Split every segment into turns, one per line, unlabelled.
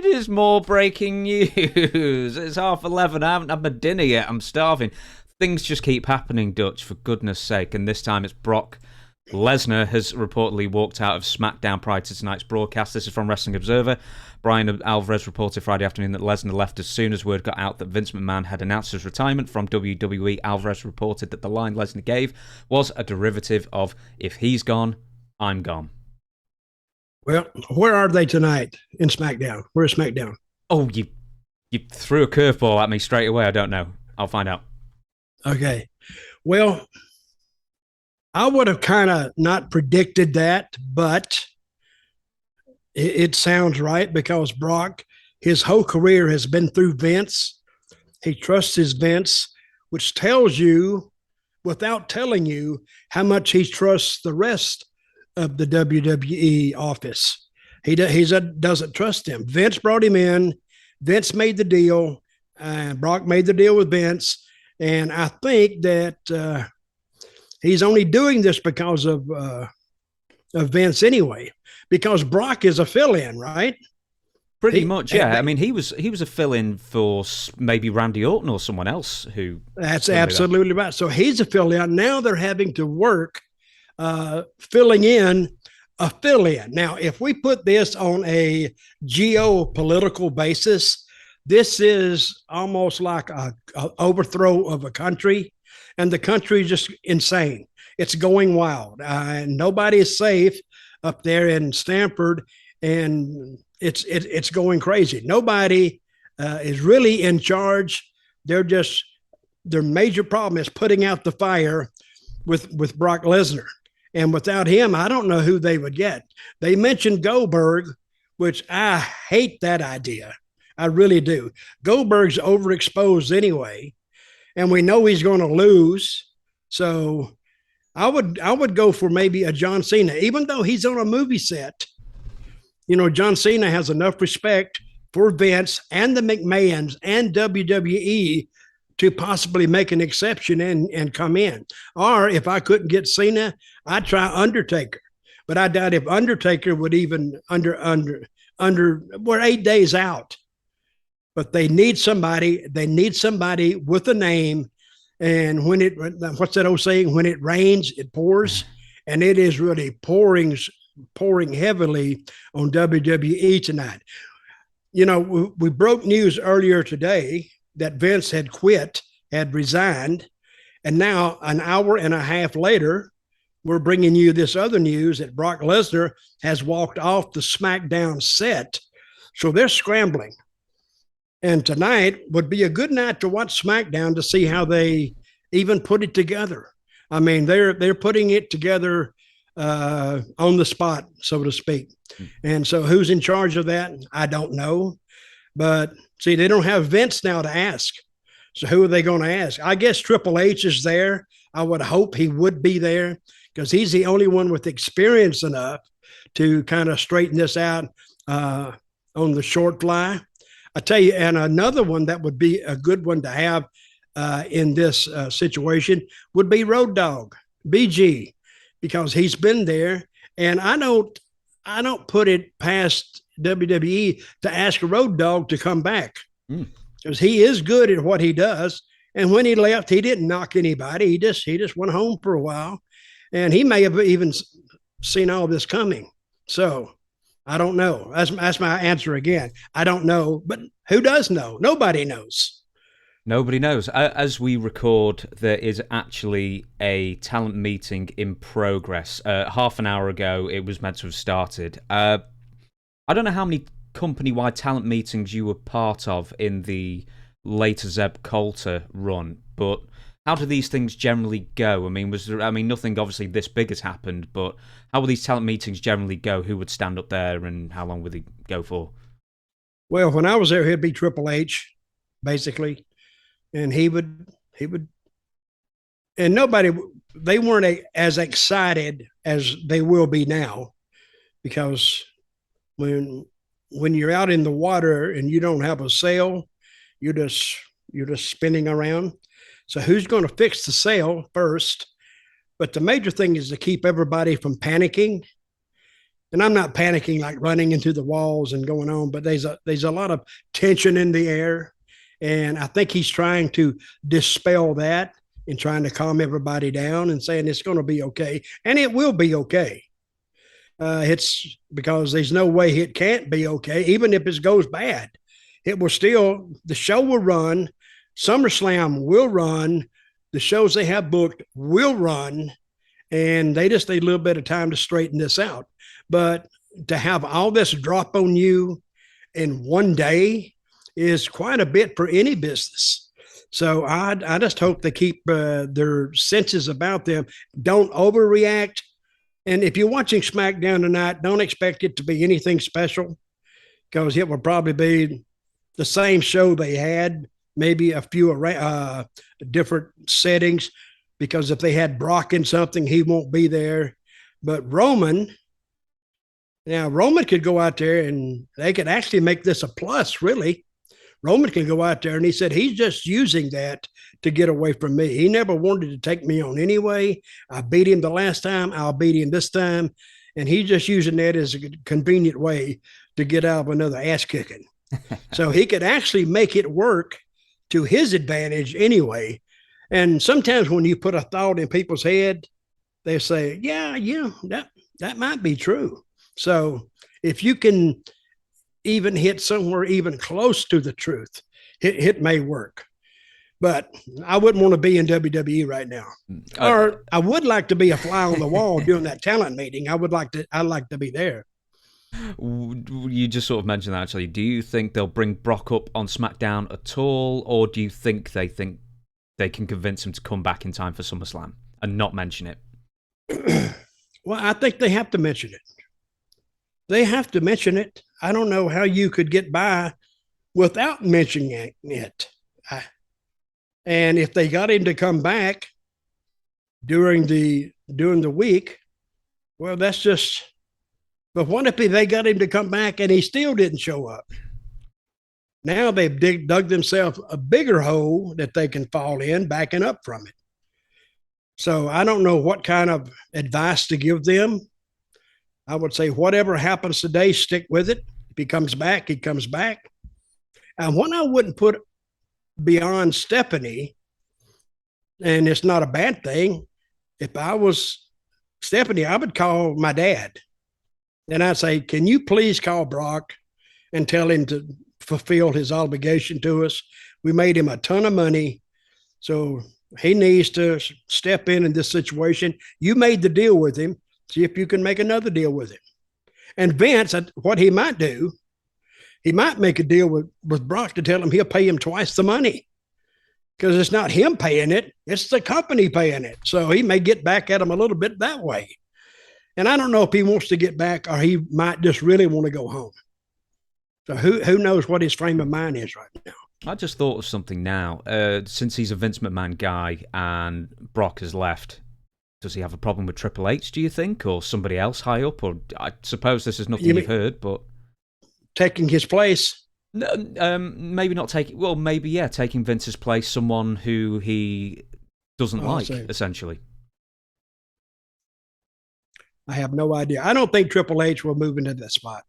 There's more breaking news. It's 11:30. I haven't had my dinner yet. I'm starving. Things just keep happening, Dutch, for goodness sake. And this time it's Brock Lesnar has reportedly walked out of SmackDown prior to tonight's broadcast. This is from Wrestling Observer. Brian Alvarez reported Friday afternoon that Lesnar left as soon as word got out that Vince McMahon had announced his retirement from WWE. Alvarez reported that the line Lesnar gave was a derivative of, "If he's gone, I'm gone."
Well, where are they tonight in SmackDown? Where's SmackDown?
Oh, you threw a curveball at me straight away. I don't know. I'll find out.
Okay. Well, I would have kind of not predicted that, but it sounds right because Brock, his whole career has been through Vince. He trusts his Vince, which tells you, without telling you, how much he trusts the rest of the WWE office. He doesn't trust him. Vince brought him in. Vince made the deal. Brock made the deal with Vince. And I think that he's only doing this because of Vince anyway, because Brock is a fill-in, right?
Pretty much, yeah. I mean, he was a fill-in for maybe Randy Orton or someone else who.
That's absolutely right. So he's a fill-in. Now they're having to work filling in a fill-in. Now, if we put this on a geopolitical basis, this is almost like a overthrow of a country, and the country is just insane. It's going wild. Nobody is safe up there in Stanford, and it's going crazy. Nobody is really in charge. Their major problem is putting out the fire with Brock Lesnar. And without him, I don't know who they would get. They mentioned Goldberg, which I hate that idea. I really do. Goldberg's overexposed anyway, and we know he's going to lose. So I would go for maybe a John Cena, even though he's on a movie set. You know, John Cena has enough respect for Vince and the McMahons and WWE to possibly make an exception and come in. Or if I couldn't get Cena, I'd try Undertaker. But I doubt if Undertaker would even we're 8 days out. But they need somebody. They need somebody with a name. And what's that old saying? When it rains, it pours. And it is really pouring heavily on WWE tonight. You know, we broke news earlier today that Vince had quit, had resigned. And now, an hour and a half later, we're bringing you this other news that Brock Lesnar has walked off the SmackDown set. So they're scrambling. And tonight would be a good night to watch SmackDown to see how they even put it together. I mean, they're putting it together on the spot, so to speak. And so who's in charge of that? I don't know. But see, they don't have Vince now to ask. So who are they going to ask? I guess Triple H is there. I would hope he would be there because he's the only one with experience enough to kind of straighten this out on the short fly. I tell you, and another one that would be a good one to have in this situation would be Road Dogg, BG, because he's been there. And I don't put it past WWE to ask Road Dogg to come back because he is good at what he does. And when he left, he didn't knock anybody. He just went home for a while, and he may have even seen all this coming. So I don't know. That's my answer again. I don't know, but who does know? Nobody knows.
Nobody knows. As we record, there is actually a talent meeting in progress. Half an hour ago, it was meant to have started. I don't know how many company-wide talent meetings you were part of in the later Zeb Coulter run, but how do these things generally go? I mean, nothing obviously this big has happened, but how will these talent meetings generally go? Who would stand up there, and how long would they go for?
Well, when I was there, he'd be Triple H, basically, and he would, and they weren't as excited as they will be now, because when you're out in the water and you don't have a sail, you're just spinning around. So who's going to fix the sail first? But the major thing is to keep everybody from panicking and I'm not panicking like running into the walls and going on, but there's a lot of tension in the air, and I think he's trying to dispel that and trying to calm everybody down and saying it's going to be okay, and it will be okay. It's because there's no way it can't be okay, even if it goes bad. It will still, the show will run, SummerSlam will run, the shows they have booked will run, and they just need a little bit of time to straighten this out. But to have all this drop on you in one day is quite a bit for any business. So I just hope they keep their senses about them, don't overreact. And if you're watching SmackDown tonight, don't expect it to be anything special, because it will probably be the same show they had, maybe a few different settings, because if they had Brock in something, he won't be there. But Roman could go out there and they could actually make this a plus, really. Roman can go out there, and he said he's just using that to get away from me. He never wanted to take me on anyway. I beat him the last time. I'll beat him this time. And he's just using that as a convenient way to get out of another ass kicking. So he could actually make it work to his advantage anyway. And sometimes when you put a thought in people's head, they say, yeah, that might be true. So if you can even hit somewhere even close to the truth, it may work. But I wouldn't want to be in WWE right now. Or I would like to be a fly on the wall during that talent meeting. I'd like to be there.
You just sort of mentioned that, actually. Do you think they'll bring Brock up on SmackDown at all, or do you think they can convince him to come back in time for SummerSlam and not mention it?
Well, I think they have to mention it. They have to mention it. I don't know how you could get by without mentioning it. And if they got him to come back during the week, well, that's just. But what if they got him to come back and he still didn't show up? Now they've dug themselves a bigger hole that they can fall in, backing up from it. So I don't know what kind of advice to give them. I would say whatever happens today, stick with it. If he comes back, he comes back. And what I wouldn't put beyond Stephanie, and it's not a bad thing, if I was Stephanie, I would call my dad. And I'd say, can you please call Brock and tell him to fulfill his obligation to us? We made him a ton of money, so he needs to step in this situation. You made the deal with him. See if you can make another deal with him. And Vince, what he might do, he might make a deal with Brock to tell him he'll pay him twice the money, because it's not him paying it, it's the company paying it. So he may get back at him a little bit that way. And I don't know if he wants to get back or he might just really want to go home. So who knows what his frame of mind is right now.
I just thought of something now. Since he's a Vince McMahon guy and Brock has left, does he have a problem with Triple H, do you think? Or somebody else high up? Or I suppose this is nothing you've heard, but...
Taking his place?
No, maybe not taking... Well, maybe, yeah, taking Vince's place, someone who he doesn't like, essentially.
I have no idea. I don't think Triple H will move into that spot,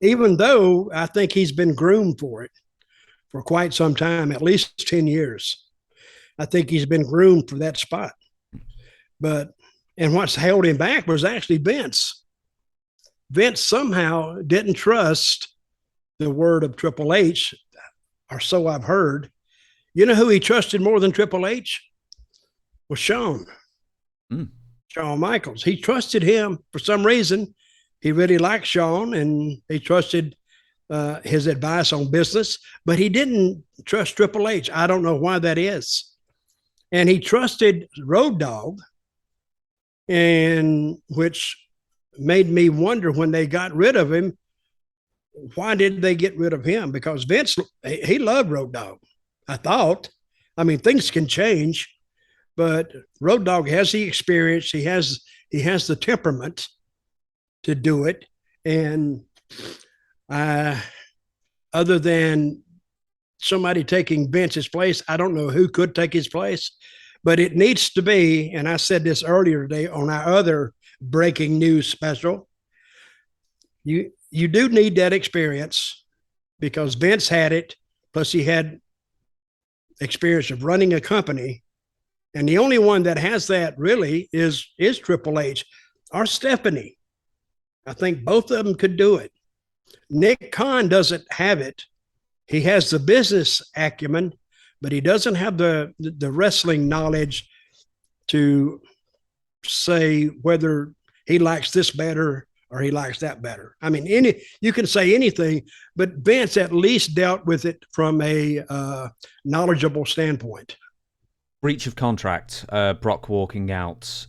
even though I think he's been groomed for it for quite some time, at least 10 years. I think he's been groomed for that spot. And what's held him back was actually Vince. Vince somehow didn't trust the word of Triple H, or so I've heard. You know who he trusted more than Triple H? Was Shawn. Shawn Michaels. He trusted him for some reason. He really liked Shawn, and he trusted his advice on business, but he didn't trust Triple H. I don't know why that is. And he trusted Road Dogg, and which made me wonder when they got rid of him, why did they get rid of him? Because Vince, he loved Road Dogg, I thought. I mean, things can change, but Road Dogg has the experience. He has the temperament to do it. And other than somebody taking Vince's place, I don't know who could take his place, but it needs to be, and I said this earlier today on our other breaking news special, you do need that experience because Vince had it. Plus, he had experience of running a company, and the only one that has that really is Triple H or Stephanie. I think both of them could do it. Nick Khan doesn't have it. He has the business acumen, but he doesn't have the wrestling knowledge to say whether he likes this better or he likes that better. I mean, you can say anything, but Vince at least dealt with it from a knowledgeable standpoint.
Breach of contract, Brock walking out.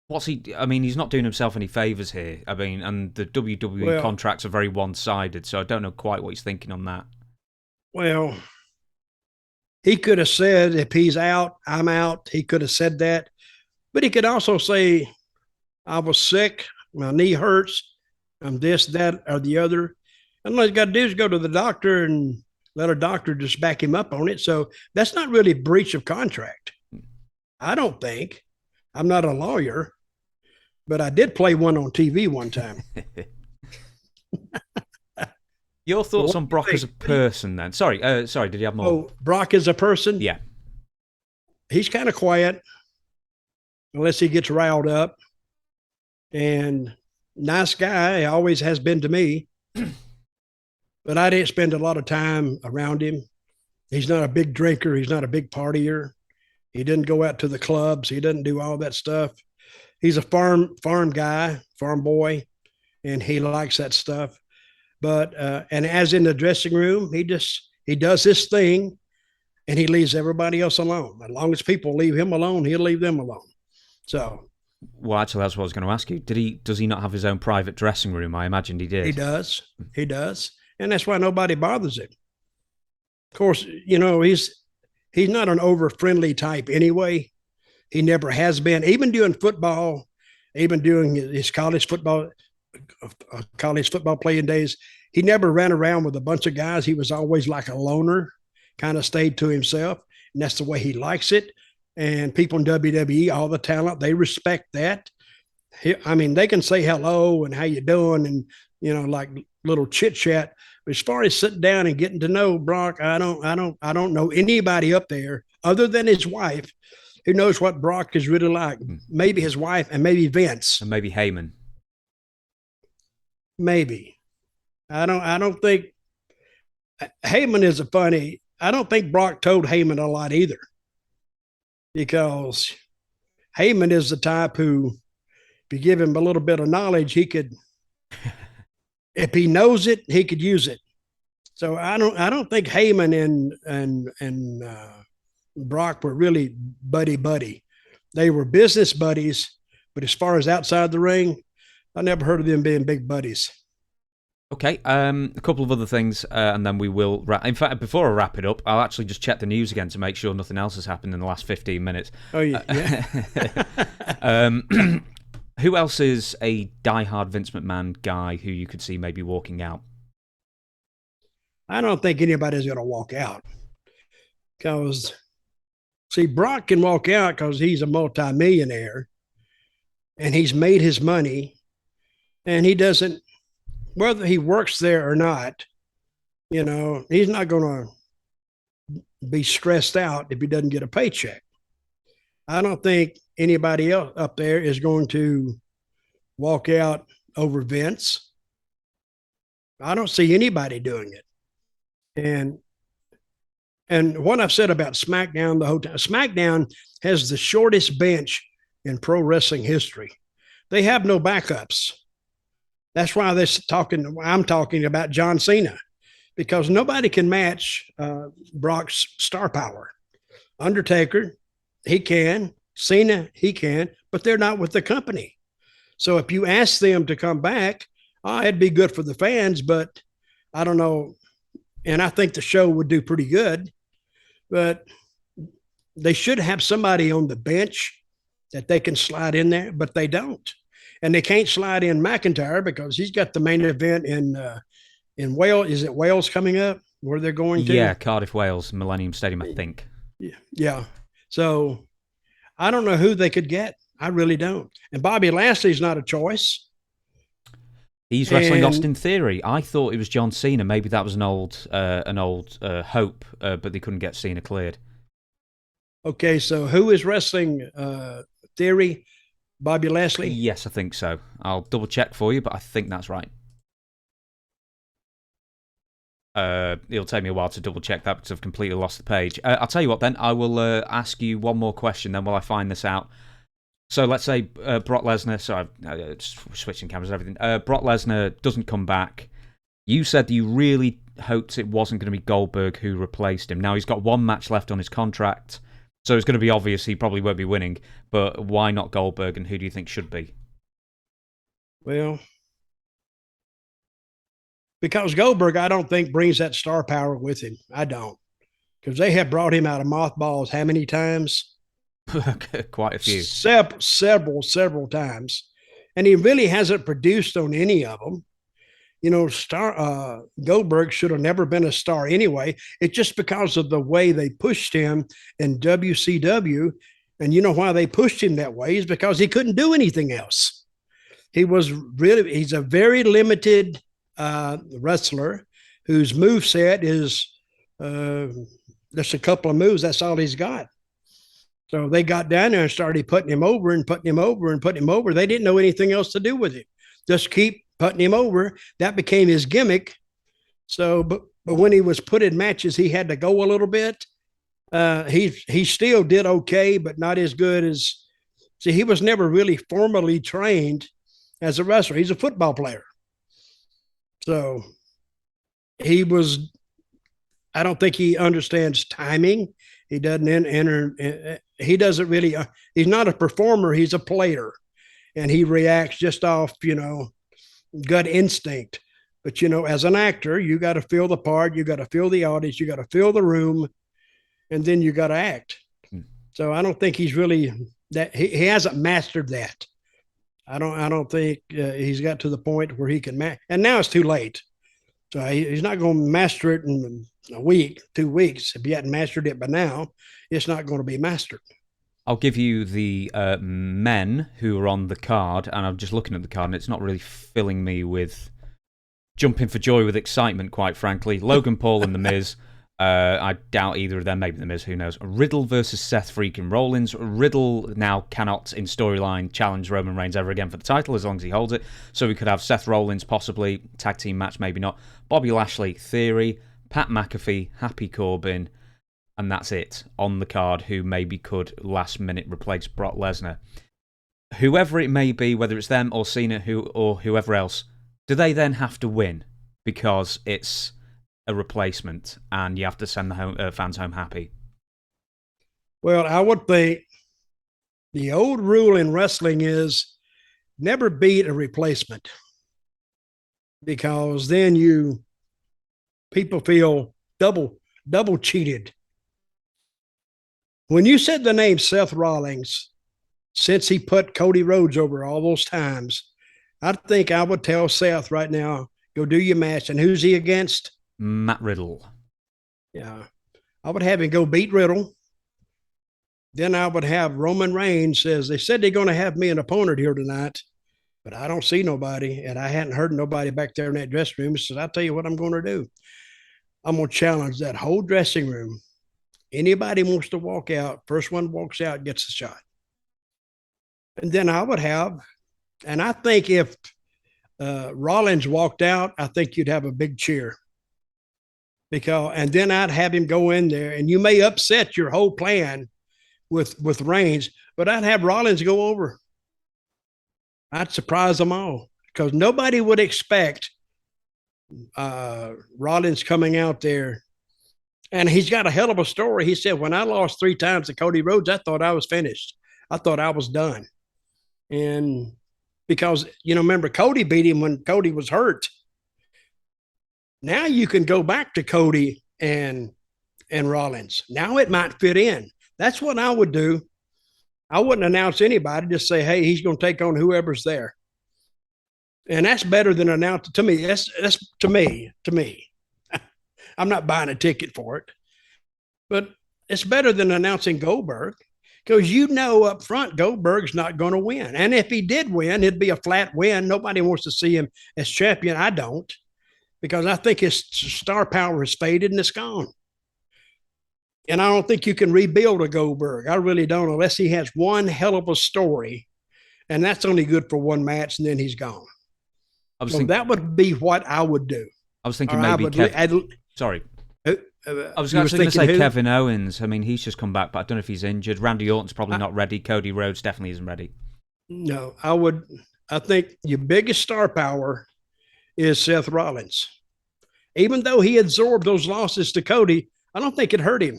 What's he? I mean, he's not doing himself any favors here. I mean, and the WWE contracts are very one-sided, so I don't know quite what he's thinking on that.
Well, he could have said, if he's out, I'm out. He could have said that. But he could also say, I was sick, my knee hurts, I'm this, that, or the other. And all he's got to do is go to the doctor and let a doctor just back him up on it. So that's not really breach of contract. I don't think. I'm not a lawyer, but I did play one on TV one time.
Your thoughts on Brock as a person, then? Sorry, did you have more?
Oh, Brock as a person?
Yeah.
He's kind of quiet, unless he gets riled up. And nice guy, he always has been to me. But I didn't spend a lot of time around him. He's not a big drinker. He's not a big partier. He didn't go out to the clubs. He doesn't do all that stuff. He's a farm guy, farm boy, and he likes that stuff. But and as in the dressing room, he does his thing, and he leaves everybody else alone. As long as people leave him alone, he'll leave them alone. So,
well, actually, that's what I was going to ask you. Does he not have his own private dressing room? I imagined he did.
He does, and that's why nobody bothers him. Of course, you know he's not an over friendly type anyway. He never has been. Even doing football, even doing his college football playing days, he never ran around with a bunch of guys. He was always like a loner, kind of stayed to himself, and that's the way he likes it. And people in WWE, all the talent, they respect that. I mean, they can say hello and how you doing, and like little chit chat. But as far as sitting down and getting to know Brock, I don't know anybody up there other than his wife who knows what Brock is really like. Maybe his wife and maybe Vince
and maybe Heyman.
Maybe. I don't think Heyman is a funny. I don't think Brock told Heyman a lot either, because Heyman is the type who, if you give him a little bit of knowledge, he could, if he knows it, he could use it. So I don't think Heyman and Brock were really buddy. They were business buddies, but as far as outside the ring, I never heard of them being big buddies.
Okay, a couple of other things, and then we will wrap. In fact, before I wrap it up, I'll actually just check the news again to make sure nothing else has happened in the last 15 minutes.
Oh, yeah.
Who else is a diehard Vince McMahon guy who you could see maybe walking out?
I don't think anybody's going to walk out. Because, see, Brock can walk out because he's a multimillionaire, and he's made his money, and he doesn't, whether he works there or not, he's not going to be stressed out if he doesn't get a paycheck. I don't think anybody else up there is going to walk out over Vince. I don't see anybody doing it. And what I've said about SmackDown the whole time, SmackDown has the shortest bench in pro wrestling history. They have no backups. That's why I'm talking about John Cena, because nobody can match Brock's star power. Undertaker, he can. Cena, he can, but they're not with the company. So if you ask them to come back, it'd be good for the fans, but I don't know. And I think the show would do pretty good, but they should have somebody on the bench that they can slide in there, but they don't. And they can't slide in McIntyre because he's got the main event in Wales. Is it Wales coming up where they're going to?
Yeah, Cardiff, Wales, Millennium Stadium, I think.
Yeah. So I don't know who they could get. I really don't. And Bobby Lashley's not a choice.
He's wrestling Austin Theory. I thought it was John Cena. Maybe that was an old hope, but they couldn't get Cena cleared.
Okay, so who is wrestling Theory? Bobby Lashley?
Yes, I think so. I'll double check for you, but I think that's right. It'll take me a while to double check that because I've completely lost the page. I'll tell you what then. I will ask you one more question then while I find this out. So let's say Brock Lesnar, sorry, switching cameras and everything. Brock Lesnar doesn't come back. You said you really hoped it wasn't going to be Goldberg who replaced him. Now he's got one match left on his contract, so it's going to be obvious he probably won't be winning. But why not Goldberg, and who do you think should be?
Well, because Goldberg, I don't think brings that star power with him. I don't. Because they have brought him out of mothballs how many times?
Quite a few.
Several times. And he really hasn't produced on any of them. You know, Goldberg should have never been a star anyway. It's just because of the way they pushed him in WCW. And you know why they pushed him that way is because he couldn't do anything else. He's a very limited wrestler whose moveset is just a couple of moves. That's all he's got. So they got down there and started putting him over and putting him over and putting him over. They didn't know anything else to do with him. Just keep putting him over. That became his gimmick. So, but when he was put in matches, he had to go a little bit. He still did okay, but not as good as. See, he was never really formally trained as a wrestler. He's a football player. So he was. I don't think he understands timing. He doesn't enter. He doesn't really. He's not a performer. He's a player, and he reacts just off, gut instinct. But as an actor, you got to feel the part. You got to feel the audience. You got to feel the room, and then you got to act. So I don't think he's really that. He hasn't mastered that. I don't think he's got to the point where he can. And now it's too late. So he's not going to master it in a week, 2 weeks. If he hadn't mastered it by now, it's not going to be mastered.
I'll give you the men who are on the card, and I'm just looking at the card, and it's not really filling me with jumping for joy with excitement, quite frankly. Logan Paul and The Miz. I doubt either of them. Maybe The Miz, who knows. Riddle versus Seth freaking Rollins. Riddle now cannot, in storyline, challenge Roman Reigns ever again for the title as long as he holds it. So we could have Seth Rollins, possibly, tag team match, maybe not. Bobby Lashley, Theory, Pat McAfee, Happy Corbin, and that's it on the card, who maybe could last minute replace Brock Lesnar. Whoever it may be, whether it's them or Cena or whoever else, do they then have to win because it's a replacement and you have to send the fans home happy?
Well, I would think the old rule in wrestling is never beat a replacement, because then people feel double cheated. When you said the name Seth Rollins, since he put Cody Rhodes over all those times, I think I would tell Seth right now, go do your match. And who's he against?
Matt Riddle.
Yeah. I would have him go beat Riddle. Then I would have Roman Reigns says, they said they're going to have me an opponent here tonight, but I don't see nobody. And I hadn't heard nobody back there in that dressing room. So I'll tell you what I'm going to do. I'm going to challenge that whole dressing room. Anybody wants to walk out, first one walks out, gets a shot. And then I would have, and I think if Rollins walked out, I think you'd have a big cheer. And then I'd have him go in there, and you may upset your whole plan with Reigns, but I'd have Rollins go over. I'd surprise them all, because nobody would expect Rollins coming out there. And he's got a hell of a story. He said, when I lost 3 times to Cody Rhodes, I thought I was finished. I thought I was done. And because, remember, Cody beat him when Cody was hurt. Now you can go back to Cody and Rollins. Now it might fit in. That's what I would do. I wouldn't announce anybody. Just say, hey, he's going to take on whoever's there. And that's better than announcing. To me, that's to me. I'm not buying a ticket for it, but it's better than announcing Goldberg, Because you know up front Goldberg's not going to win. And if he did win, it'd be a flat win. Nobody wants to see him as champion. I don't, because I think his star power has faded and it's gone. And I don't think you can rebuild a Goldberg. I really don't, unless he has one hell of a story. And that's only good for one match, and then he's gone. That would be what I would do.
I was thinking maybe sorry. I was going to say Kevin Owens. I mean, he's just come back, but I don't know if he's injured. Randy Orton's probably not ready. Cody Rhodes definitely isn't ready.
No, I think your biggest star power is Seth Rollins. Even though he absorbed those losses to Cody, I don't think it hurt him,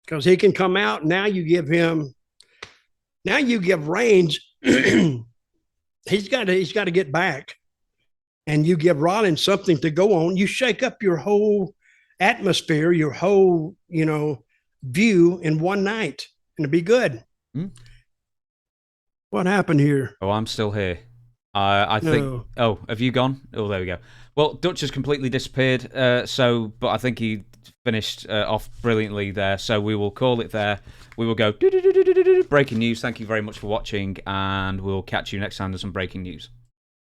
because he can come out. Now you give Reigns, he's got to get back, and you give Rollins something to go on. You shake up your whole atmosphere, your whole, view in one night, and it'd be good. What happened here?
Oh, I'm still here. I think. Oh, have you gone? Oh, there we go. Well, Dutch has completely disappeared. But I think he finished off brilliantly there. So we will call it there. We will go breaking news. Thank you very much for watching, and we'll catch you next time with some breaking news.